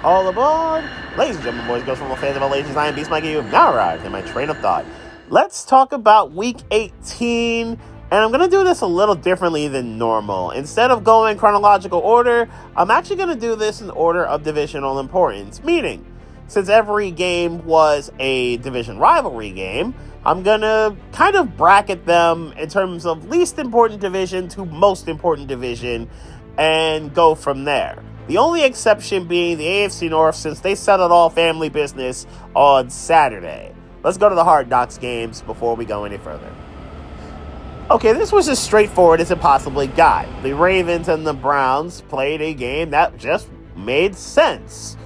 All aboard! Ladies and gentlemen, boys, girls, from fans of all ages, I am Beast Mike. You have now arrived in my train of thought. Let's talk about Week 18, and I'm going to do this a little differently than normal. Instead of going chronological order, I'm actually going to do this in order of divisional importance, meaning, since every game was a division rivalry game, I'm going to kind of bracket them in terms of least important division to most important division and go from there. The only exception being the AFC North, since they settled all family business on Saturday. Let's go to the Hard Knocks games before we go any further. Okay, this was as straightforward as it possibly got. The Ravens and the Browns played a game that just made sense.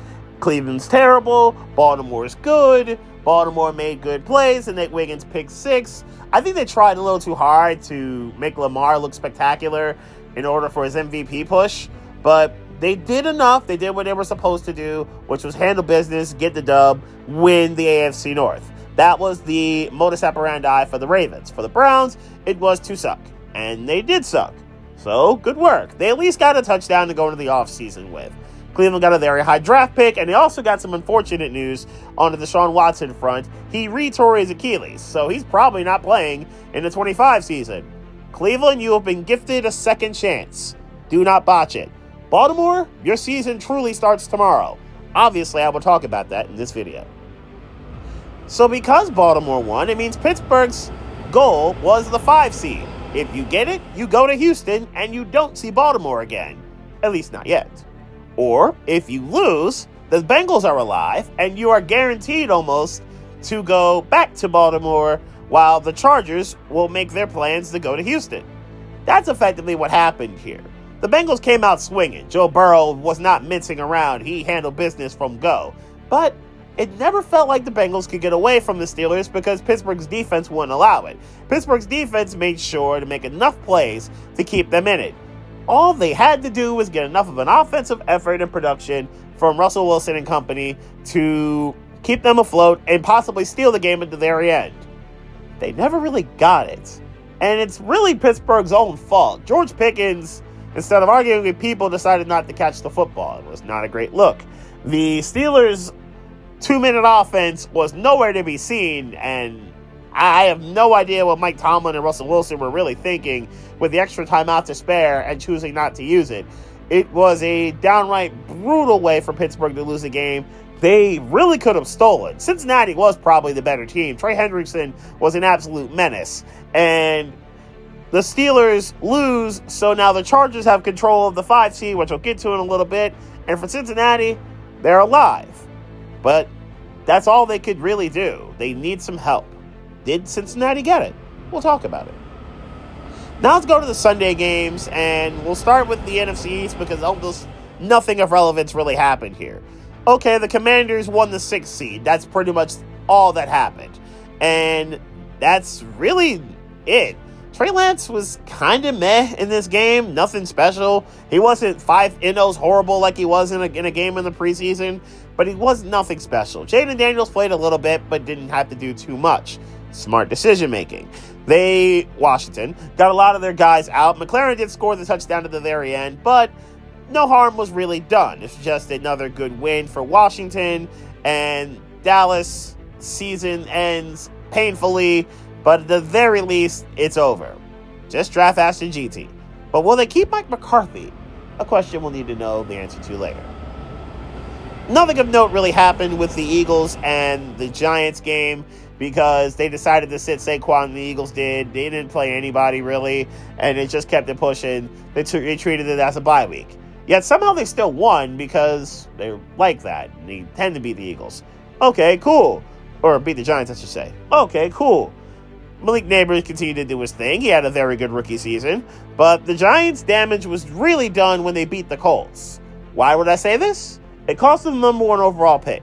Cleveland's terrible, Baltimore's good, Baltimore made good plays, and Nick Wiggins picked 6. I think they tried a little too hard to make Lamar look spectacular in order for his MVP push, but they did enough. They did what they were supposed to do, which was handle business, get the dub, win the AFC North. That was the modus operandi for the Ravens. For the Browns, it was to suck, and they did suck. So, good work. They at least got a touchdown to go into the offseason with. Cleveland got a very high draft pick, and they also got some unfortunate news on the Deshaun Watson front. He re-tore his Achilles, so he's probably not playing in the 25 season. Cleveland, you have been gifted a second chance. Do not botch it. Baltimore, your season truly starts tomorrow. Obviously, I will talk about that in this video. So because Baltimore won, it means Pittsburgh's goal was the 5 seed. If you get it, you go to Houston and you don't see Baltimore again. At least not yet. Or, if you lose, the Bengals are alive and you are guaranteed almost to go back to Baltimore while the Chargers will make their plans to go to Houston. That's effectively what happened here. The Bengals came out swinging. Joe Burrow was not mincing around. He handled business from go. But it never felt like the Bengals could get away from the Steelers because Pittsburgh's defense wouldn't allow it. Pittsburgh's defense made sure to make enough plays to keep them in it. All they had to do was get enough of an offensive effort and production from Russell Wilson and company to keep them afloat and possibly steal the game at the very end. They never really got it. And it's really Pittsburgh's own fault. George Pickens, instead of arguing with people, decided not to catch the football. It was not a great look. The Steelers' 2-minute offense was nowhere to be seen, and I have no idea what Mike Tomlin and Russell Wilson were really thinking with the extra time out to spare and choosing not to use it. It was a downright brutal way for Pittsburgh to lose the game. They really could have stolen. Cincinnati was probably the better team. Trey Hendrickson was an absolute menace. And the Steelers lose, so now the Chargers have control of the 5 seed, which we'll get to in a little bit. And for Cincinnati, they're alive. But that's all they could really do. They need some help. Did Cincinnati get it? We'll talk about it. Now let's go to the Sunday games, and we'll start with the NFC East because almost nothing of relevance really happened here. Okay, the Commanders won the 6th seed. That's pretty much all that happened. And that's really it. Trey Lance was kind of meh in this game. Nothing special. He wasn't 5-0 horrible like he was in a game in the preseason, but he was nothing special. Jaden Daniels played a little bit, but didn't have to do too much. Smart decision making. Washington, got a lot of their guys out. McLaren did score the touchdown at the very end, but no harm was really done. It's just another good win for Washington, and Dallas season ends painfully, but at the very least, it's over. Just draft Ashton GT. But will they keep Mike McCarthy? A question we'll need to know the answer to later. Nothing of note really happened with the Eagles and the Giants game because they decided to sit Saquon and the Eagles did. They didn't play anybody really, and it just kept it pushing. They treated it as a bye week. Yet somehow they still won because they're like that. They tend to beat the Eagles. Okay, cool. Or beat the Giants, I should say. Okay, cool. Malik Neighbors continued to do his thing. He had a very good rookie season. But the Giants' damage was really done when they beat the Colts. Why would I say this? It cost them the number 1 overall pick.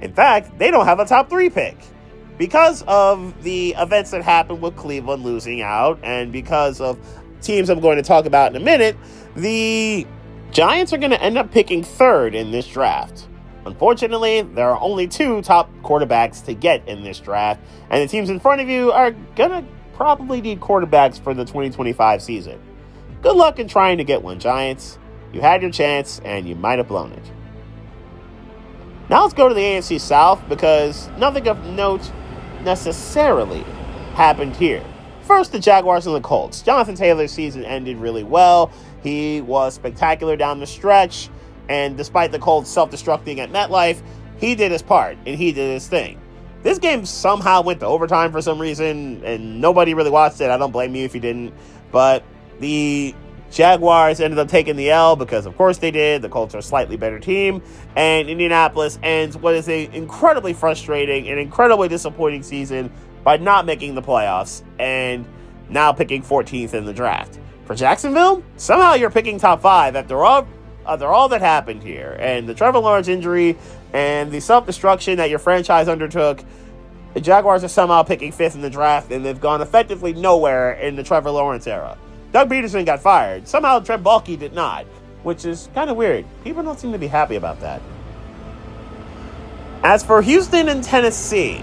In fact, they don't have a top 3 pick. Because of the events that happened with Cleveland losing out, and because of teams I'm going to talk about in a minute, the Giants are going to end up picking 3rd in this draft. Unfortunately, there are only 2 top quarterbacks to get in this draft, and the teams in front of you are going to probably need quarterbacks for the 2025 season. Good luck in trying to get one, Giants. You had your chance, and you might have blown it. Now let's go to the AFC South because nothing of note necessarily happened here. First, the Jaguars and the Colts. Jonathan Taylor's season ended really well. He was spectacular down the stretch, and despite the Colts self-destructing at MetLife, he did his part, and he did his thing. This game somehow went to overtime for some reason, and nobody really watched it. I don't blame you if you didn't, but the Jaguars ended up taking the L because, of course, they did. The Colts are a slightly better team, and Indianapolis ends what is an incredibly frustrating and incredibly disappointing season by not making the playoffs and now picking 14th in the draft. For Jacksonville, somehow you're picking top 5 after all that happened here, and the Trevor Lawrence injury and the self-destruction that your franchise undertook. The Jaguars are somehow picking 5th in the draft, and they've gone effectively nowhere in the Trevor Lawrence era. Doug Peterson got fired. Somehow Trent Baalke did not, which is kind of weird. People don't seem to be happy about that. As for Houston and Tennessee,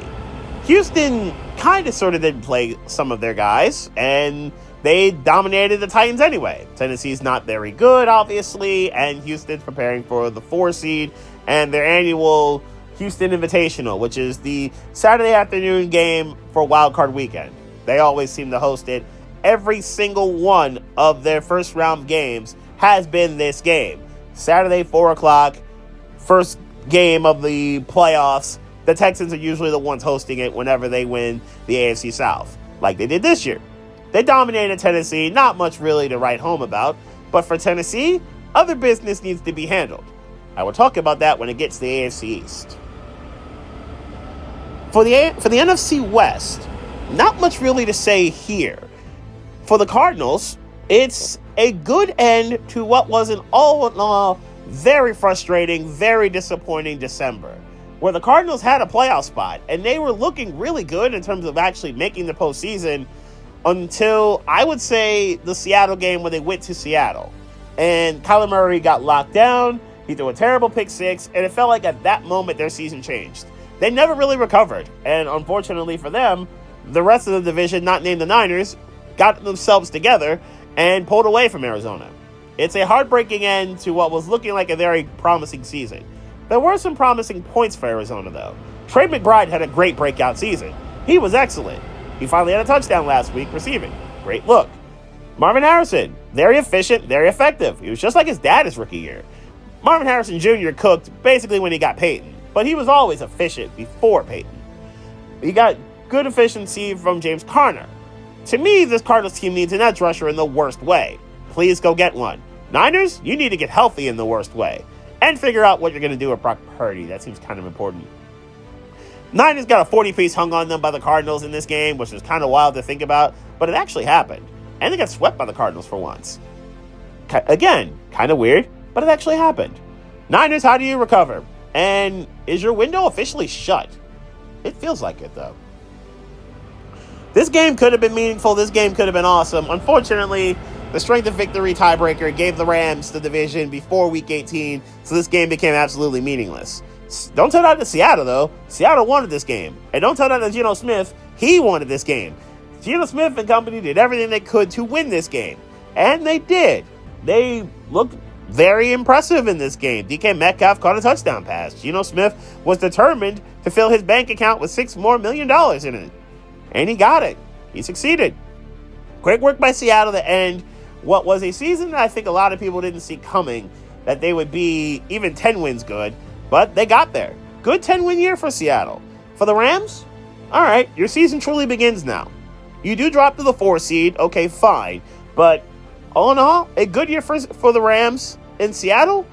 Houston kind of sort of didn't play some of their guys, and they dominated the Titans anyway. Tennessee's not very good, obviously, and Houston's preparing for the 4 seed and their annual Houston Invitational, which is the Saturday afternoon game for Wildcard weekend. They always seem to host it. Every single one of their first round games has been this game. Saturday, 4 o'clock, first game of the playoffs. The Texans are usually the ones hosting it whenever they win the AFC South, like they did this year. They dominated Tennessee, not much really to write home about, but for Tennessee, other business needs to be handled. I will talk about that when it gets to the AFC East. For the NFC West, not much really to say here. For the Cardinals, it's a good end to what was an all in all very frustrating, very disappointing December, where the Cardinals had a playoff spot, and they were looking really good in terms of actually making the postseason until, I would say, the Seattle game when they went to Seattle. And Kyler Murray got locked down, he threw a terrible pick 6, and it felt like at that moment their season changed. They never really recovered, and unfortunately for them, the rest of the division, not named the Niners, got themselves together and pulled away from Arizona. It's a heartbreaking end to what was looking like a very promising season. There were some promising points for Arizona, though. Trey McBride had a great breakout season. He was excellent. He finally had a touchdown last week receiving. Great look. Marvin Harrison, very efficient, very effective. He was just like his dad his rookie year. Marvin Harrison Jr. cooked basically when he got Peyton, but he was always efficient before Peyton. He got good efficiency from James Conner. To me, this Cardinals team needs an edge rusher in the worst way. Please go get one. Niners, you need to get healthy in the worst way. And figure out what you're going to do with Brock Purdy. That seems kind of important. Niners got a 40-piece hung on them by the Cardinals in this game, which is kind of wild to think about, but it actually happened. And they got swept by the Cardinals for once. Again, kind of weird, but it actually happened. Niners, how do you recover? And is your window officially shut? It feels like it, though. This game could have been meaningful. This game could have been awesome. Unfortunately, the strength of victory tiebreaker gave the Rams the division before Week 18, so this game became absolutely meaningless. Don't tell that to Seattle, though. Seattle wanted this game. And don't tell that to Geno Smith. He wanted this game. Geno Smith and company did everything they could to win this game. And they did. They looked very impressive in this game. DK Metcalf caught a touchdown pass. Geno Smith was determined to fill his bank account with $6 more million in it. And he got it. He succeeded. Great work by Seattle to end what was a season that I think a lot of people didn't see coming, that they would be even 10 wins good, but they got there. Good 10-win year for Seattle. For the Rams, all right, your season truly begins now. You do drop to the 4 seed, okay, fine, but all in all, a good year for the Rams in Seattle.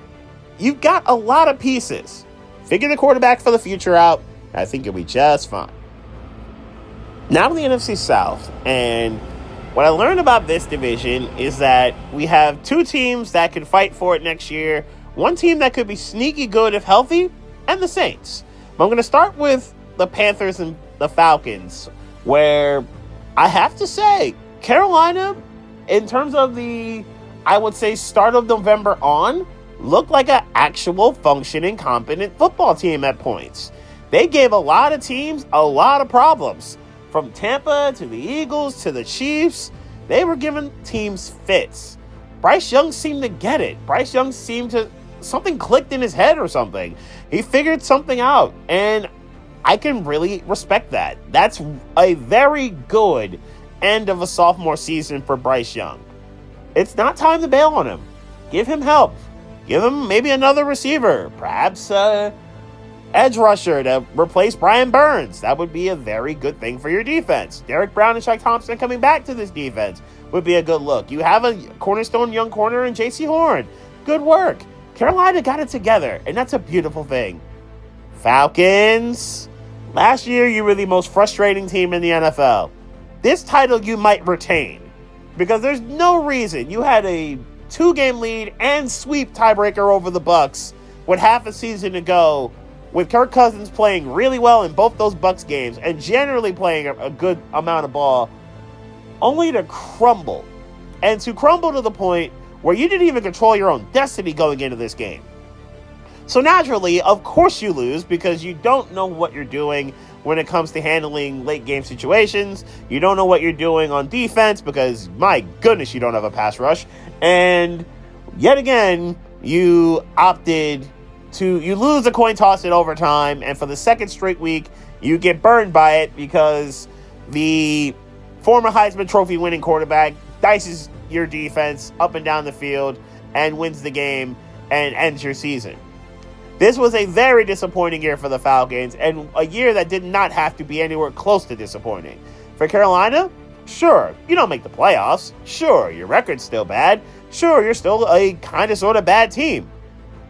You've got a lot of pieces. Figure the quarterback for the future out, I think you'll be just fine. Now to the NFC South, and what I learned about this division is that we have 2 teams that could fight for it next year, one team that could be sneaky good if healthy, and the Saints. But I'm going to start with the Panthers and the Falcons, where I have to say, Carolina, in terms of the, I would say, start of November on, looked like an actual functioning, competent football team at points. They gave a lot of teams a lot of problems. From Tampa to the Eagles to the Chiefs, they were giving teams fits. Bryce Young seemed to get it. Bryce Young seemed to something clicked in his head or something. He figured something out, and I can really respect that. That's a very good end of a sophomore season for Bryce Young. It's not time to bail on him. Give him help. Give him maybe another receiver, perhaps edge rusher to replace Brian Burns. That would be a very good thing for your defense. Derek Brown and Shaq Thompson coming back to this defense would be a good look. You have a cornerstone young corner in J.C. Horn. Good work. Carolina got it together, and that's a beautiful thing. Falcons, last year you were the most frustrating team in the NFL. This title you might retain because there's no reason you had a 2-game lead and sweep tiebreaker over the Bucs with half a season to go, with Kirk Cousins playing really well in both those Bucs games and generally playing a good amount of ball, only to crumble. And to crumble to the point where you didn't even control your own destiny going into this game. So naturally, of course you lose because you don't know what you're doing when it comes to handling late game situations. You don't know what you're doing on defense because, my goodness, you don't have a pass rush. And yet again, you lose a coin toss in overtime, and for the second straight week, you get burned by it because the former Heisman Trophy winning quarterback dices your defense up and down the field and wins the game and ends your season. This was a very disappointing year for the Falcons, and a year that did not have to be anywhere close to disappointing. For Carolina, sure, you don't make the playoffs. Sure, your record's still bad. Sure, you're still a kind of sort of bad team.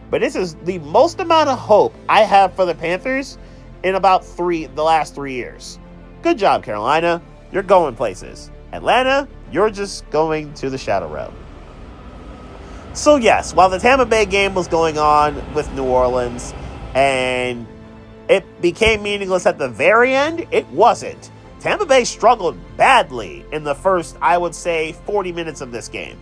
But this is the most amount of hope I have for the Panthers in about the last 3 years. Good job, Carolina. You're going places. Atlanta, you're just going to the shadow realm. So yes, while the Tampa Bay game was going on with New Orleans and it became meaningless at the very end, it wasn't. Tampa Bay struggled badly in the first, I would say, 40 minutes of this game.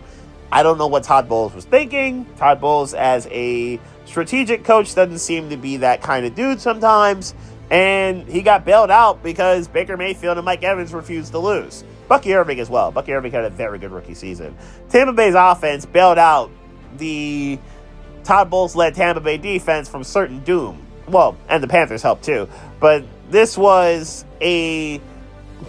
I don't know what Todd Bowles was thinking. Todd Bowles, as a strategic coach, doesn't seem to be that kind of dude sometimes. And he got bailed out because Baker Mayfield and Mike Evans refused to lose. Bucky Irving as well. Bucky Irving had a very good rookie season. Tampa Bay's offense bailed out the Todd Bowles-led Tampa Bay defense from certain doom. Well, and the Panthers helped too. But this was a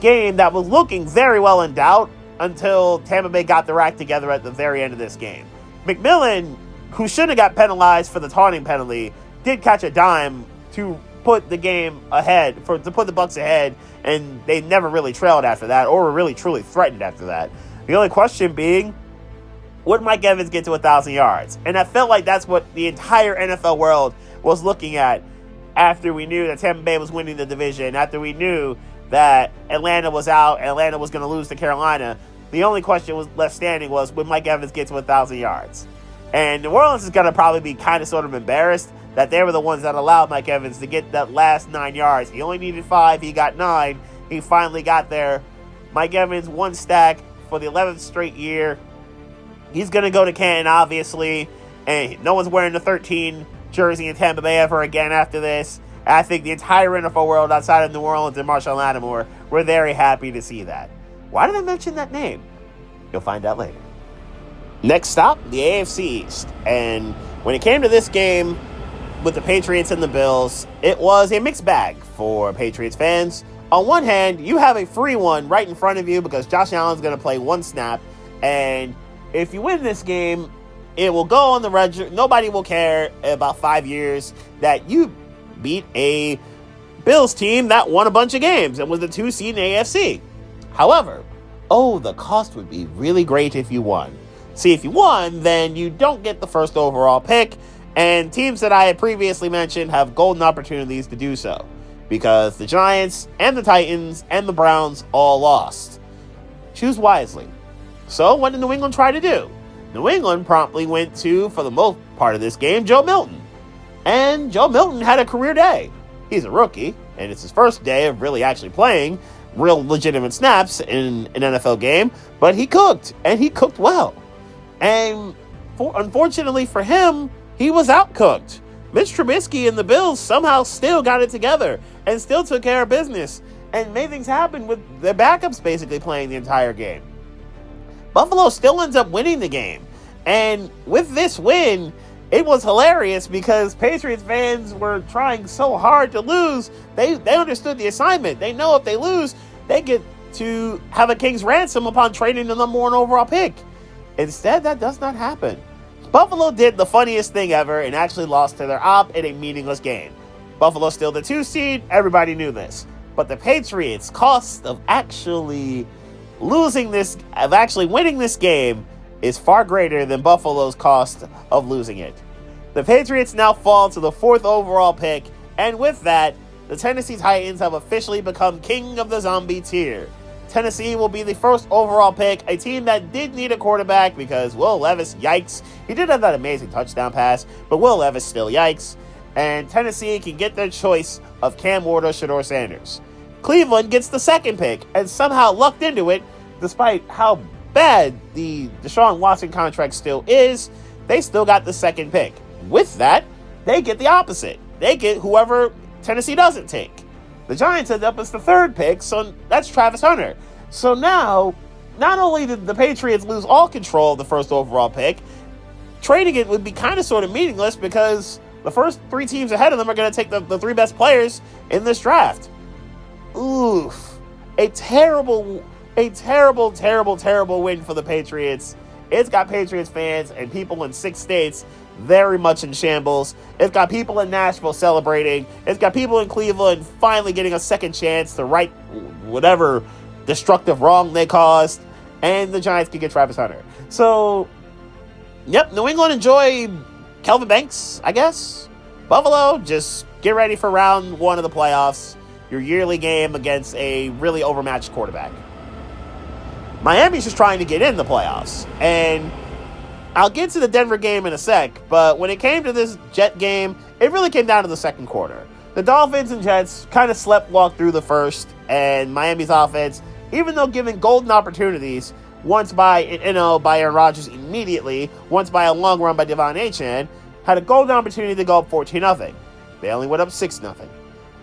game that was looking very well in doubt until Tampa Bay got their act together at the very end of this game. McMillan, who should have got penalized for the taunting penalty, did catch a dime to put the game ahead, to put the Bucs ahead, and they never really trailed after that or were really truly threatened after that. The only question being, would Mike Evans get to 1,000 yards? And I felt like that's what the entire NFL world was looking at after we knew that Tampa Bay was winning the division, after we knew that Atlanta was out, Atlanta was going to lose to Carolina. The only question was left standing was, would Mike Evans get to 1,000 yards? And New Orleans is going to probably be kind of sort of embarrassed that they were the ones that allowed Mike Evans to get that last 9 yards. He only needed 5. He got 9. He finally got there. Mike Evans, 1 stack for the 11th straight year. He's going to go to Canton, obviously, and no one's wearing the 13 jersey in Tampa Bay ever again after this. And I think the entire NFL world outside of New Orleans and Marshall Lattimore were very happy to see that. Why did I mention that name? You'll find out later. Next stop, the AFC East. And when it came to this game with the Patriots and the Bills, it was a mixed bag for Patriots fans. On one hand, you have a free one right in front of you because Josh Allen's going to play 1 snap, and if you win this game, it will go on the register. Nobody will care about 5 years that you beat a Bills team that won a bunch of games and was the 2 seed in the AFC. However, the cost would be really great if you won. See, if you won, then you don't get the first overall pick, and teams that I had previously mentioned have golden opportunities to do so because the Giants and the Titans and the Browns all lost. Choose wisely. So what did New England try to do? New England promptly went to, for the most part of this game, Joe Milton. And Joe Milton had a career day. He's a rookie, and it's his first day of really actually playing real legitimate snaps in an NFL game, but he cooked, and he cooked well. And unfortunately for him, he was outcooked. Mitch Trubisky and the Bills somehow still got it together and still took care of business and made things happen with their backups basically playing the entire game. Buffalo still ends up winning the game. And with this win, it was hilarious because Patriots fans were trying so hard to lose. They understood the assignment. They know if they lose, they get to have a king's ransom upon trading the number 1 overall pick. Instead, that does not happen. Buffalo did the funniest thing ever and actually lost to their op in a meaningless game. Buffalo still the 2 seed. Everybody knew this. But the Patriots' cost of actually winning this game is far greater than Buffalo's cost of losing it. The Patriots now fall to the 4th overall pick, and with that, the Tennessee Titans have officially become king of the zombie tier. Tennessee will be the 1st overall pick, a team that did need a quarterback because Will Levis, yikes. He did have that amazing touchdown pass, but Will Levis still yikes. And Tennessee can get their choice of Cam Ward or Shedeur Sanders. Cleveland gets the 2nd pick and somehow lucked into it, despite how bad the Deshaun Watson contract still is. They still got the 2nd pick. With that, they get the opposite. They get whoever Tennessee doesn't take. The Giants end up as the 3rd pick, so that's Travis Hunter. So now, not only did the Patriots lose all control of the 1st overall pick, trading it would be kind of sort of meaningless because the first 3 teams ahead of them are going to take the 3 best players in this draft. Oof. A terrible win for the Patriots. It's got Patriots fans and people in 6 states very much in shambles. It's got people in Nashville celebrating. It's got people in Cleveland finally getting a second chance to right whatever destructive wrong they caused. And the Giants can get Travis Hunter. So, yep, New England enjoy Kelvin Banks, I guess. Buffalo, just get ready for round 1 of the playoffs. Your yearly game against a really overmatched quarterback. Miami's just trying to get in the playoffs. And I'll get to the Denver game in a sec, but when it came to this Jet game, it really came down to the 2nd quarter. The Dolphins and Jets kind of sleptwalked through the first, and Miami's offense, even though given golden opportunities, once by Aaron Rodgers immediately, once by a long run by Devon Achane, had a golden opportunity to go up 14-0. They only went up 6-0.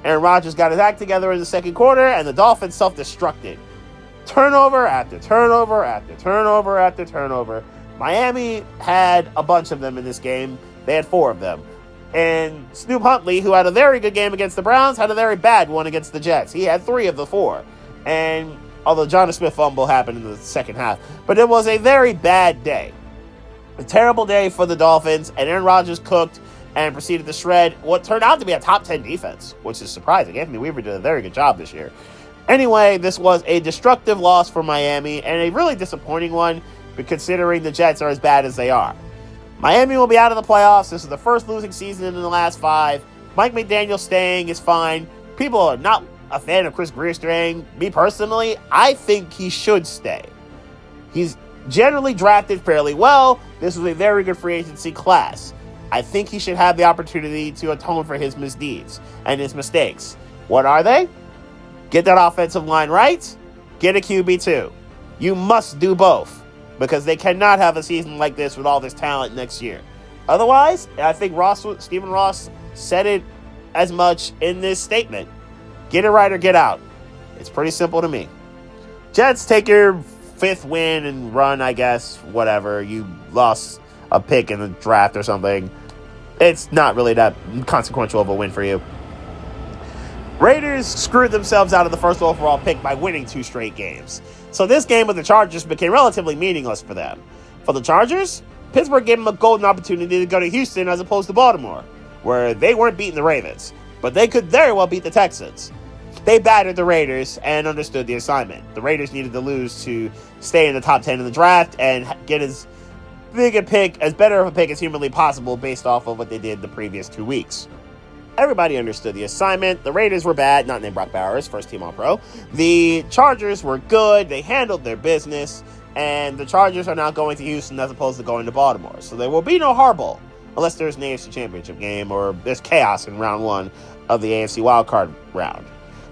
Aaron Rodgers got his act together in the 2nd quarter, and the Dolphins self-destructed. Turnover after turnover after turnover after turnover. Miami had a bunch of them in this game. They had 4 of them. And Snoop Huntley, who had a very good game against the Browns, had a very bad one against the Jets. He had 3 of the 4. And although Jonnu Smith fumble happened in the second half. But it was a very bad day. A terrible day for the Dolphins. And Aaron Rodgers cooked and proceeded to shred what turned out to be a top 10 defense, which is surprising. Anthony Weaver did a very good job this year. Anyway, this was a destructive loss for Miami and a really disappointing one, but considering the Jets are as bad as they are. Miami will be out of the playoffs. This is the first losing season in the last 5. Mike McDaniel staying is fine. People are not a fan of Chris Greer staying. Me personally, I think he should stay. He's generally drafted fairly well. This was a very good free agency class. I think he should have the opportunity to atone for his misdeeds and his mistakes. What are they? Get that offensive line right. Get a QB2. You must do both because they cannot have a season like this with all this talent next year. Otherwise, I think Stephen Ross said it as much in this statement. Get it right or get out. It's pretty simple to me. Jets, take your 5th win and run, I guess. Whatever. You lost a pick in the draft or something. It's not really that consequential of a win for you. Raiders screwed themselves out of the 1st overall pick by winning 2 straight games. So this game with the Chargers became relatively meaningless for them. For the Chargers, Pittsburgh gave them a golden opportunity to go to Houston as opposed to Baltimore, where they weren't beating the Ravens, but they could very well beat the Texans. They battered the Raiders and understood the assignment. The Raiders needed to lose to stay in the top 10 in the draft and get as big a pick, as better of a pick as humanly possible based off of what they did the previous 2 weeks. Everybody understood the assignment. The Raiders were bad, not named Brock Bowers, first team All-Pro. The Chargers were good. They handled their business. And the Chargers are now going to Houston as opposed to going to Baltimore. So there will be no Harbaugh unless there's an AFC Championship game or there's chaos in round 1 of the AFC Wildcard round.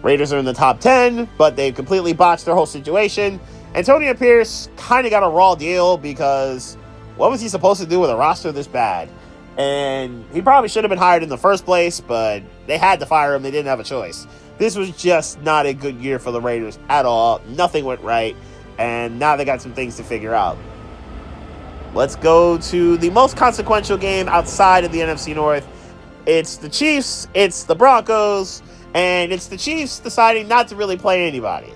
Raiders are in the top 10, but they've completely botched their whole situation. Antonio Pierce kind of got a raw deal because what was he supposed to do with a roster this bad? And he probably should have been hired in the first place, but they had to fire him. They didn't have a choice. This was just not a good year for the Raiders at all. Nothing went right, and now they got some things to figure out. Let's go to the most consequential game outside of the NFC North. It's the Chiefs, it's the Broncos, and it's the Chiefs deciding not to really play anybody.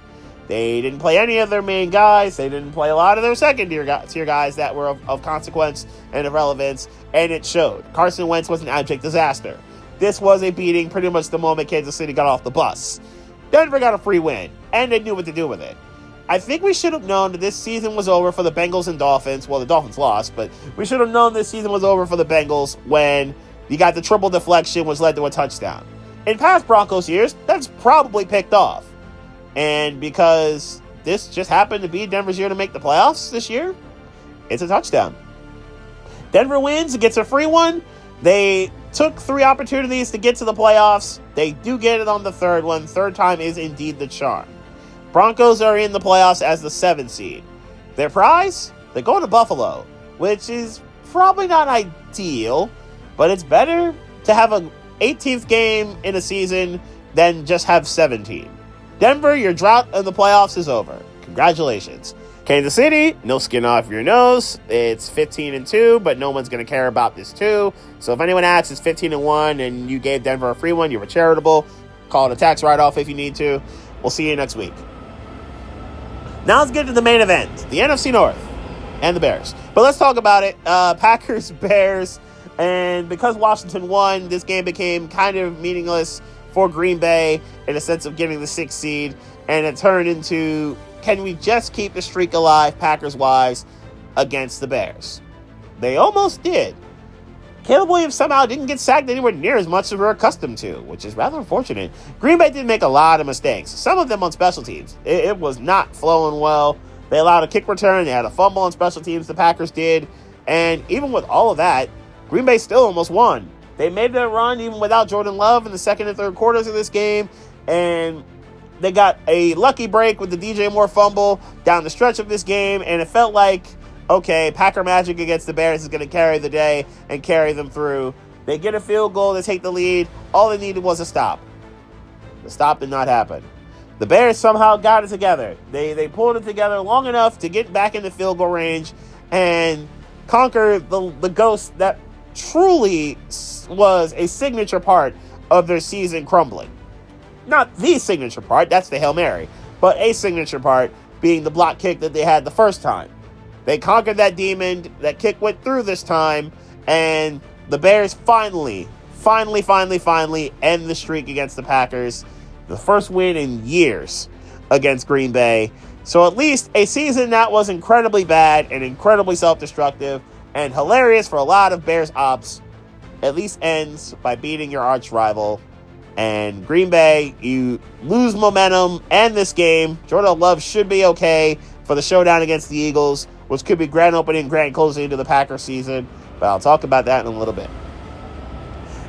They didn't play any of their main guys. They didn't play a lot of their second-tier guys that were of consequence and of relevance, and it showed. Carson Wentz was an abject disaster. This was a beating pretty much the moment Kansas City got off the bus. Denver got a free win, and they knew what to do with it. I think we should have known that this season was over for the Bengals and Dolphins. Well, the Dolphins lost, but we should have known this season was over for the Bengals when you got the triple deflection, which led to a touchdown. In past Broncos years, that's probably picked off. And because this just happened to be Denver's year to make the playoffs this year, it's a touchdown. Denver wins, gets a free one. They took 3 opportunities to get to the playoffs. They do get it on the third one. Third time is indeed the charm. Broncos are in the playoffs as the 7th seed. Their prize? They're going to Buffalo, which is probably not ideal, but it's better to have an 18th game in a season than just have 17. Denver, your drought in the playoffs is over. Congratulations. Kansas City, no skin off your nose. It's 15-2, but no one's going to care about this too. So if anyone asks, it's 15-1, and you gave Denver a free one, you were charitable. Call it a tax write-off if you need to. We'll see you next week. Now let's get to the main event, the NFC North and the Bears. But let's talk about it. Packers, Bears, and because Washington won, this game became kind of meaningless for Green Bay in a sense of getting the 6th seed, and it turned into, can we just keep the streak alive, Packers-wise, against the Bears? They almost did. Caleb Williams somehow didn't get sacked anywhere near as much as we're accustomed to, which is rather unfortunate. Green Bay did make a lot of mistakes, some of them on special teams. It was not flowing well. They allowed a kick return. They had a fumble on special teams, the Packers did. And even with all of that, Green Bay still almost won. They made their run even without Jordan Love in the second and third quarters of this game, and they got a lucky break with the DJ Moore fumble down the stretch of this game, and it felt like, okay, Packer magic against the Bears is going to carry the day and carry them through. They get a field goal to take the lead. All they needed was a stop. The stop did not happen. The Bears somehow got it together. They pulled it together long enough to get back in the field goal range and conquer the ghost that truly was a signature part of their season crumbling. Not the signature part, that's the Hail Mary, but a signature part being the block kick that they had the first time. They conquered that demon, that kick went through this time, and the Bears finally end the streak against the Packers. The first win in years against Green Bay. So at least a season that was incredibly bad and incredibly self-destructive and hilarious for a lot of Bears ops at least ends by beating your arch rival. And Green Bay, you lose momentum and this game. Jordan Love should be okay for the showdown against the Eagles, which could be grand opening, grand closing into the Packers season. But I'll talk about that in a little bit.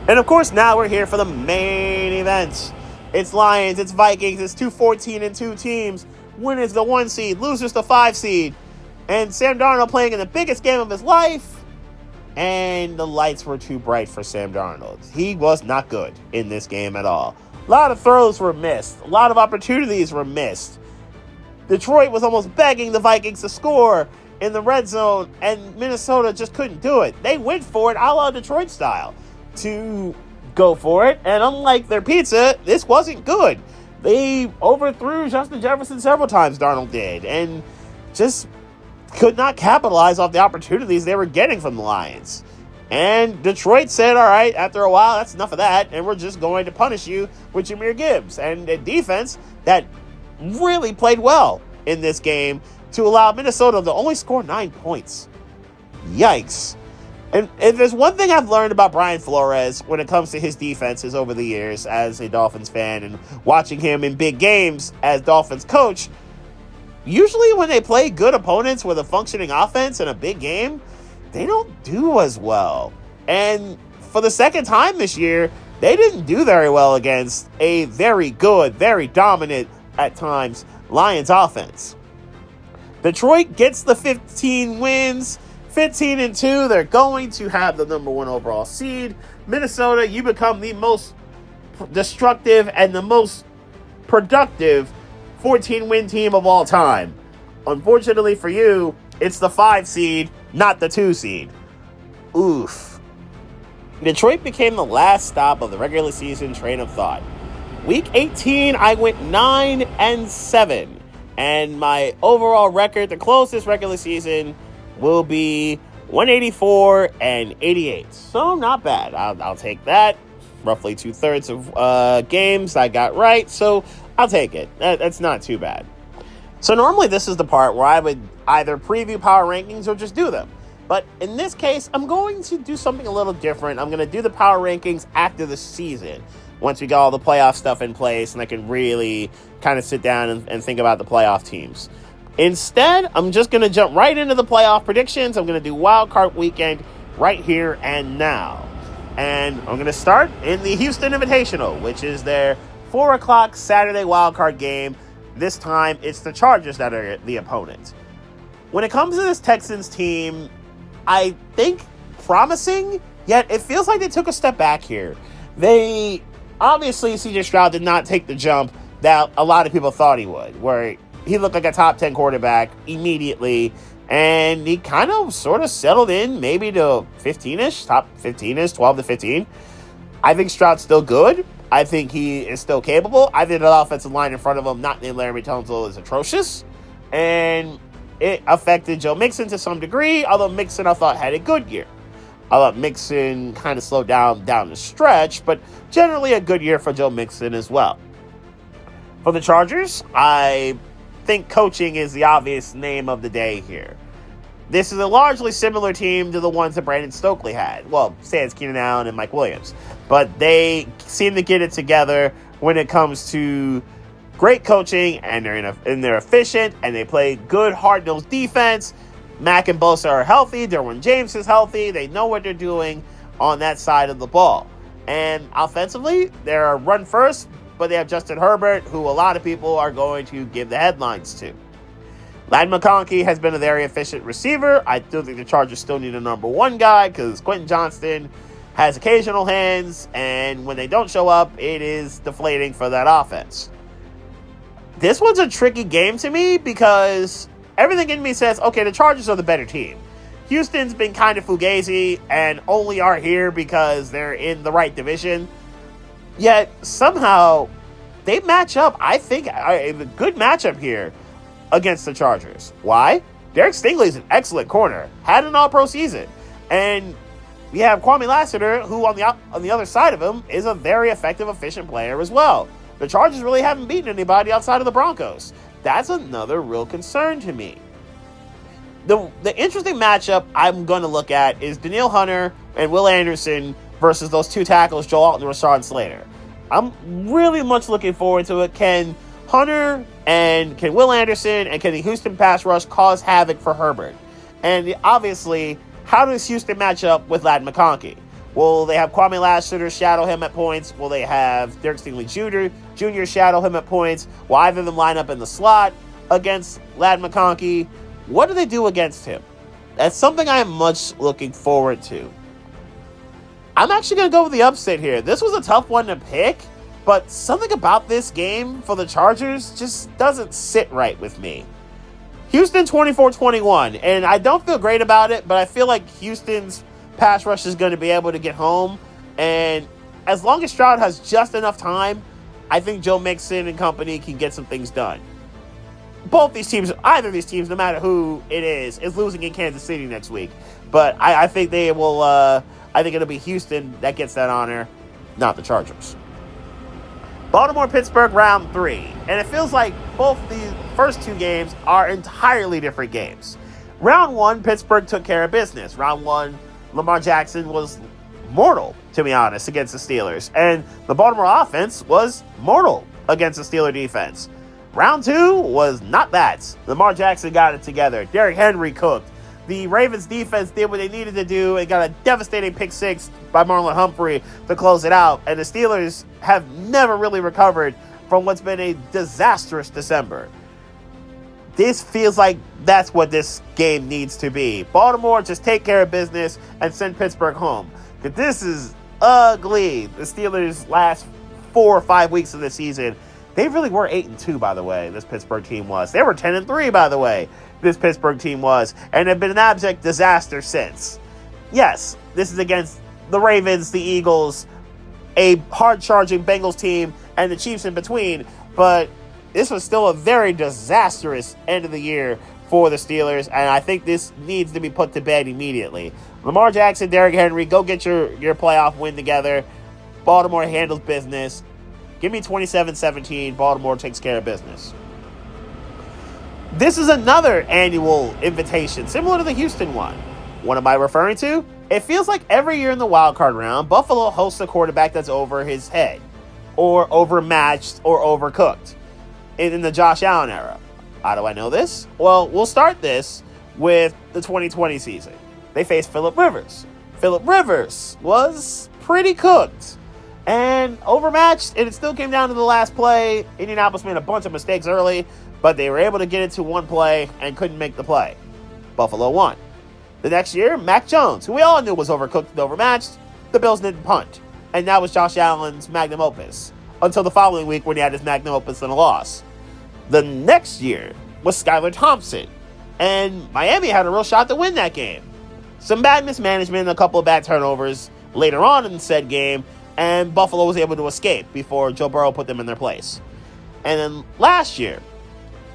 And of course, now we're here for the main event. It's Lions, it's Vikings, it's 2 14-2 teams. Winners the 1 seed, losers the 5 seed. And Sam Darnold playing in the biggest game of his life. And the lights were too bright for Sam Darnold. He was not good in this game at all. A lot of throws were missed. A lot of opportunities were missed. Detroit was almost begging the Vikings to score in the red zone, and Minnesota just couldn't do it. They went for it a la Detroit style to go for it, and unlike their pizza, this wasn't good. They overthrew Justin Jefferson several times, Darnold did, and just could not capitalize off the opportunities they were getting from the Lions. And Detroit said, all right, after a while, that's enough of that, and we're just going to punish you with Jahmyr Gibbs. And a defense that really played well in this game to allow Minnesota to only score 9 points. Yikes. And if there's one thing I've learned about Brian Flores when it comes to his defenses over the years as a Dolphins fan and watching him in big games as Dolphins coach, usually when they play good opponents with a functioning offense in a big game, they don't do as well. And for the second time this year, they didn't do very well against a very good, very dominant, at times, Lions offense. Detroit gets the 15 wins, 15-2. They're going to have the number 1 overall seed. Minnesota, you become the most destructive and the most productive 14-win team of all time. Unfortunately for you, It's the 5 seed, not the 2 seed. Oof. Detroit became the last stop of the regular season train of thought. Week 18, I went 9-7. And my overall record, the closest regular season, will be 184-88. So not bad. I'll take that. Roughly 2/3 of games I got right. So I'll take it. That's not too bad. So normally this is the part where I would either preview power rankings or just do them. But in this case, I'm going to do something a little different. I'm going to do the power rankings after the season, once we got all the playoff stuff in place and I can really kind of sit down and think about the playoff teams. Instead, I'm just going to jump right into the playoff predictions. I'm going to do Wildcard weekend right here and now. And I'm going to start in the Houston Invitational, which is their 4 o'clock Saturday Wildcard game. This time, it's the Chargers that are the opponent. When it comes to this Texans team, I think promising, yet it feels like they took a step back here. They, obviously, C.J. Stroud did not take the jump that a lot of people thought he would, where he looked like a top 10 quarterback immediately, and he kind of sort of settled in maybe to 15-ish, top 15-ish, 12 to 15. I think Stroud's still good. I think he is still capable. I think the offensive line in front of him, not named Larry Tunsil, is atrocious. And it affected Joe Mixon to some degree, although Mixon, I thought, had a good year. I thought Mixon kind of slowed down the stretch, but generally a good year for Joe Mixon as well. For the Chargers, I think coaching is the obvious name of the day here. This is a largely similar team to the ones that Brandon Stokely had. Well, sans Keenan Allen and Mike Williams. But they seem to get it together when it comes to great coaching, and they're efficient, and they play good, hard-nosed defense. Mack and Bosa are healthy. Derwin James is healthy. They know what they're doing on that side of the ball. And offensively, they're a run first, but they have Justin Herbert, who a lot of people are going to give the headlines to. Ladd McConkey has been a very efficient receiver. I do think the Chargers still need a number 1 guy because Quentin Johnston has occasional hands, and when they don't show up, it is deflating for that offense. This one's a tricky game to me because everything in me says, okay, the Chargers are the better team. Houston's been kind of fugazi and only are here because they're in the right division. Yet, somehow, they match up, I think, a good matchup here against the Chargers. Why? Derek Stingley's an excellent corner. Had an all-pro season. And we have Kwame Lassiter, who on the other side of him is a very effective, efficient player as well. The Chargers really haven't beaten anybody outside of the Broncos. That's another real concern to me. The interesting matchup I'm going to look at is Danielle Hunter and Will Anderson versus those 2 tackles, Joe Alton and Rashawn Slater. I'm really much looking forward to it. Can Hunter and can Will Anderson and can the Houston pass rush cause havoc for Herbert? And obviously, how does Houston match up with Ladd McConkey? Will they have Kwame Lassiter shadow him at points? Will they have Derek Stingley Jr. shadow him at points? Will either of them line up in the slot against Ladd McConkey? What do they do against him? That's something I am much looking forward to. I'm actually going to go with the upset here. This was a tough one to pick, but something about this game for the Chargers just doesn't sit right with me. Houston 24-21, and I don't feel great about it, but I feel like Houston's pass rush is going to be able to get home, and as long as Stroud has just enough time, I think Joe Mixon and company can get some things done. Both these teams, either of these teams, no matter who it is losing in Kansas City next week. But I think they will, I think it'll be Houston that gets that honor, not the Chargers. Baltimore-Pittsburgh round 3. And it feels like both the first 2 games are entirely different games. Round 1, Pittsburgh took care of business. Round 1, Lamar Jackson was mortal, to be honest, against the Steelers. And the Baltimore offense was mortal against the Steeler defense. Round 2 was not that. Lamar Jackson got it together. Derrick Henry cooked. The Ravens defense did what they needed to do and got a devastating pick 6 by Marlon Humphrey to close it out. And the Steelers have never really recovered from what's been a disastrous December. This feels like that's what this game needs to be. Baltimore, just take care of business and send Pittsburgh home. Because this is ugly. The Steelers' last 4 or 5 weeks of the season They really were 8-2, by the way, this Pittsburgh team was. They were 10-3, by the way, this Pittsburgh team was, and have been an abject disaster since. Yes, this is against the Ravens, the Eagles, a hard-charging Bengals team, and the Chiefs in between, but this was still a very disastrous end of the year for the Steelers, and I think this needs to be put to bed immediately. Lamar Jackson, Derrick Henry, go get your playoff win together. Baltimore handles business. Give me 27-17. Baltimore takes care of business. This is another annual invitation, similar to the Houston one. What am I referring to? It feels like every year in the wildcard round, Buffalo hosts a quarterback that's over his head, or overmatched, or overcooked in the Josh Allen era. How do I know this? Well, we'll start this with the 2020 season. They faced Phillip Rivers. Phillip Rivers was pretty cooked and overmatched, and it still came down to the last play. Indianapolis made a bunch of mistakes early, but they were able to get it to one play and couldn't make the play. Buffalo won. The next year, Mac Jones, who we all knew was overcooked and overmatched, the Bills didn't punt. And that was Josh Allen's magnum opus, until the following week when he had his magnum opus and a loss. The next year was Skylar Thompson, and Miami had a real shot to win that game. Some bad mismanagement and a couple of bad turnovers later on in said game, and Buffalo was able to escape before Joe Burrow put them in their place. And then last year,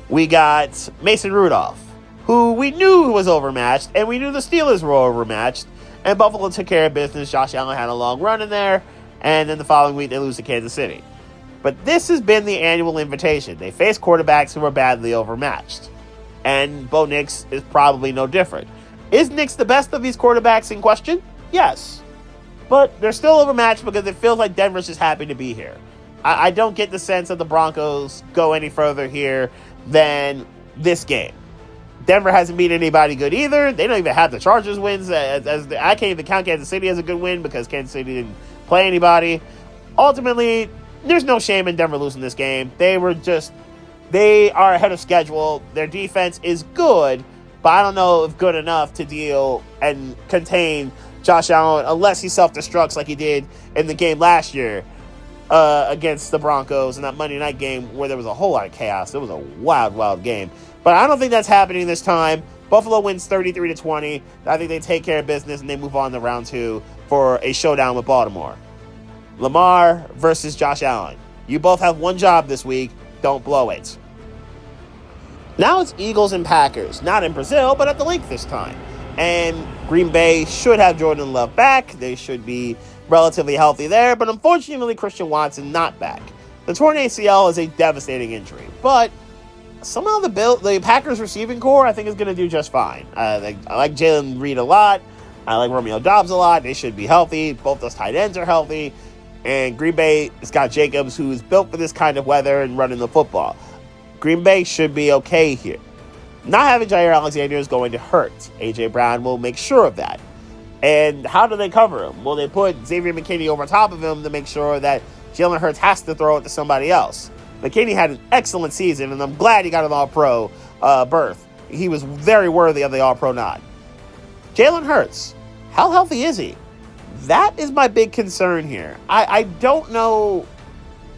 we got Mason Rudolph, who we knew was overmatched, and we knew the Steelers were overmatched, and Buffalo took care of business. Josh Allen had a long run in there, and then the following week they lose to Kansas City. But this has been the annual invitation. They face quarterbacks who are badly overmatched. And Bo Nix is probably no different. Is Nix the best of these quarterbacks in question? Yes. But they're still overmatched because it feels like Denver's just happy to be here. I don't get the sense that the Broncos go any further here than this game. Denver hasn't beat anybody good either. They don't even have the Chargers wins. I can't even count Kansas City as a good win because Kansas City didn't play anybody. Ultimately, there's no shame in Denver losing this game. They are ahead of schedule. Their defense is good, but I don't know if good enough to deal and contain Josh Allen unless he self-destructs like he did in the game last year against the Broncos in that Monday night game where there was a whole lot of chaos. It was a wild, wild game. But I don't think that's happening this time. Buffalo wins 33-20. I think they take care of business and they move on to round 2 for a showdown with Baltimore. Lamar versus Josh Allen. You both have one job this week. Don't blow it. Now it's Eagles and Packers. Not in Brazil, but at the link this time. And Green Bay should have Jordan Love back. They should be relatively healthy there. But unfortunately, Christian Watson not back. The torn ACL is a devastating injury. But somehow the Packers receiving core, I think, is going to do just fine. I like Jalen Reed a lot. I like Romeo Doubs a lot. They should be healthy. Both those tight ends are healthy. And Green Bay has got Jacobs, who's built for this kind of weather and running the football. Green Bay should be okay here. Not having Jair Alexander is going to hurt. A.J. Brown will make sure of that. And how do they cover him? Well, they put Xavier McKinney over top of him to make sure that Jalen Hurts has to throw it to somebody else. McKinney had an excellent season, and I'm glad he got an All-Pro berth. He was very worthy of the All-Pro nod. Jalen Hurts, how healthy is he? That is my big concern here. I don't know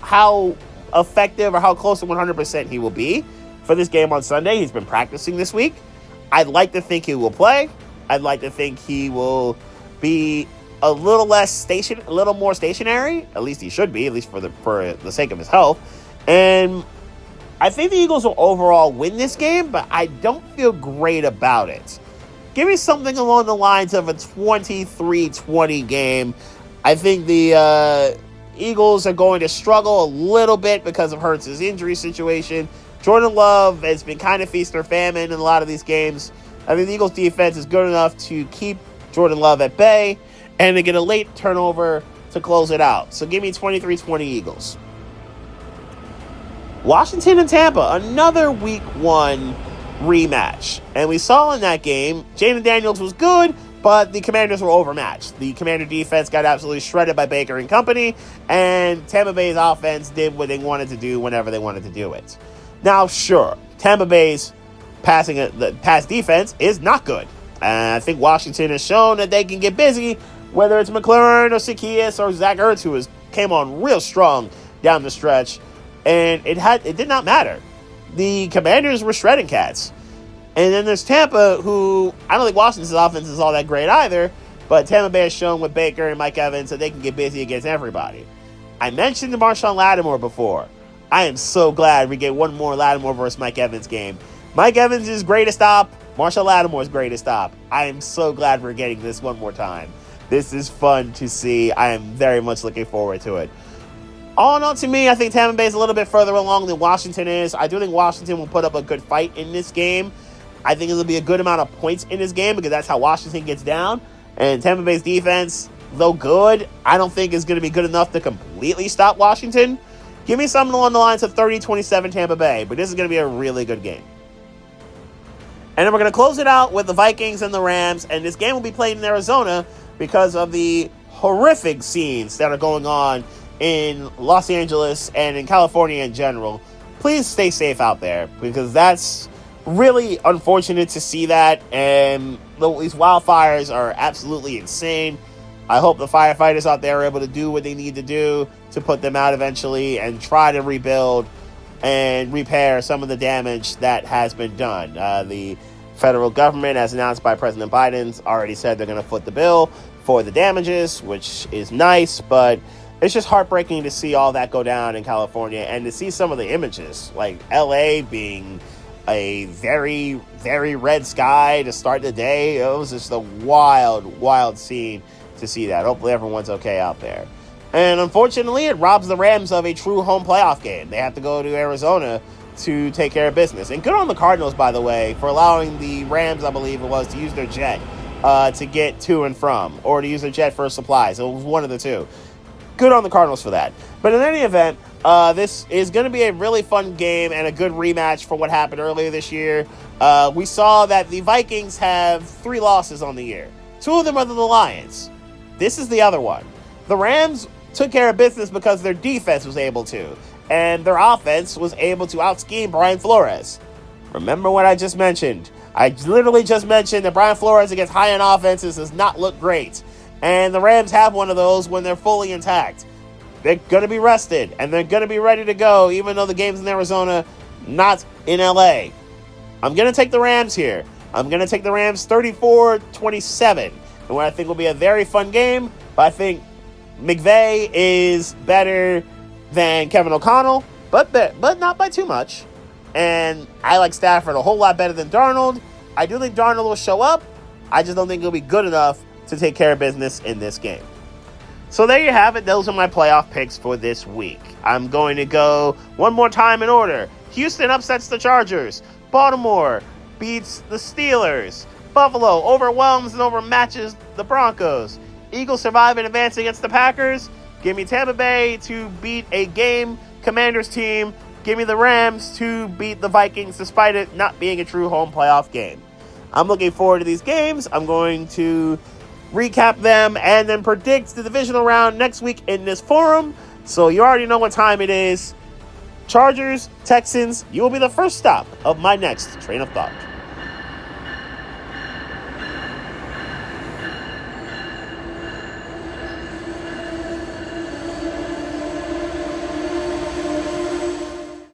how effective or how close to 100% he will be for this game on Sunday. He's been practicing this week. I'd like to think he will play. I'd like to think he will be a little more stationary. At least he should be, at least for the sake of his health. And I think the Eagles will overall win this game, but I don't feel great about it. Give me something along the lines of a 23-20 game. I think the Eagles are going to struggle a little bit because of Hurts' injury situation. Jordan Love has been kind of feast or famine in a lot of these games. I think the Eagles' defense is good enough to keep Jordan Love at bay, and they get a late turnover to close it out. So give me 23-20 Eagles. Washington and Tampa, another Week 1 rematch. And we saw in that game, Jaden Daniels was good, but the Commanders were overmatched. The Commander defense got absolutely shredded by Baker and company, and Tampa Bay's offense did what they wanted to do whenever they wanted to do it. Now, sure, Tampa Bay's the pass defense is not good. And I think Washington has shown that they can get busy, whether it's McLaurin or Zacchaeus or Zach Ertz, who came on real strong down the stretch. and it did not matter. The Commanders were shredding cats. And then there's Tampa, who I don't think Washington's offense is all that great either, but Tampa Bay has shown with Baker and Mike Evans that they can get busy against everybody. I mentioned the Marshawn Lattimore before. I am so glad we get one more Lattimore versus Mike Evans game. Mike Evans is greatest op. Marshawn Lattimore's greatest op. I am so glad we're getting this one more time. This is fun to see. I am very much looking forward to it. All in all, to me, I think Tampa Bay is a little bit further along than Washington is. I do think Washington will put up a good fight in this game. I think it'll be a good amount of points in this game because that's how Washington gets down. And Tampa Bay's defense, though good, I don't think is going to be good enough to completely stop Washington. Give me something along the lines of 30-27 Tampa Bay, but this is going to be a really good game. And then we're going to close it out with the Vikings and the Rams, and this game will be played in Arizona because of the horrific scenes that are going on in Los Angeles and in California in general. Please stay safe out there because that's really unfortunate to see that, and these wildfires are absolutely insane. I hope the firefighters out there are able to do what they need to do to put them out eventually and try to rebuild and repair some of the damage that has been done. The federal government, as announced by President Biden, already said they're going to foot the bill for the damages, which is nice, but it's just heartbreaking to see all that go down in California and to see some of the images, like LA being a very, very red sky to start the day. It was just a wild, wild scene to see that. Hopefully everyone's okay out there. And unfortunately, it robs the Rams of a true home playoff game. They have to go to Arizona to take care of business. And good on the Cardinals, by the way, for allowing the Rams, I believe it was, to use their jet to get to and from, or to use their jet for supplies. It was one of the two. Good on the Cardinals for that. But in any event, this is going to be a really fun game and a good rematch for what happened earlier this year. We saw that the Vikings have 3 losses on the year. 2 of them are to the Lions. This is the other one. The Rams took care of business because their defense was able to, and their offense was able to out-scheme Brian Flores. Remember what I just mentioned. I literally just mentioned that Brian Flores against high-end offenses does not look great. And the Rams have one of those when they're fully intact. They're going to be rested, and they're going to be ready to go, even though the game's in Arizona, not in LA. I'm going to take the Rams here. I'm going to take the Rams 34-27. And what I think will be a very fun game, but I think McVay is better than Kevin O'Connell, but not by too much. And I like Stafford a whole lot better than Darnold. I do think Darnold will show up. I just don't think he'll be good enough to take care of business in this game. So there you have it. Those are my playoff picks for this week. I'm going to go one more time in order. Houston upsets the Chargers. Baltimore beats the Steelers. Buffalo overwhelms and overmatches the Broncos. Eagles survive and advance against the Packers. Give me Tampa Bay to beat a game Commanders team. Give me the Rams to beat the Vikings despite it not being a true home playoff game. I'm looking forward to these games. I'm going to recap them and then predict the divisional round next week in this forum. So you already know what time it is. Chargers, Texans, you will be the first stop of my next train of thought.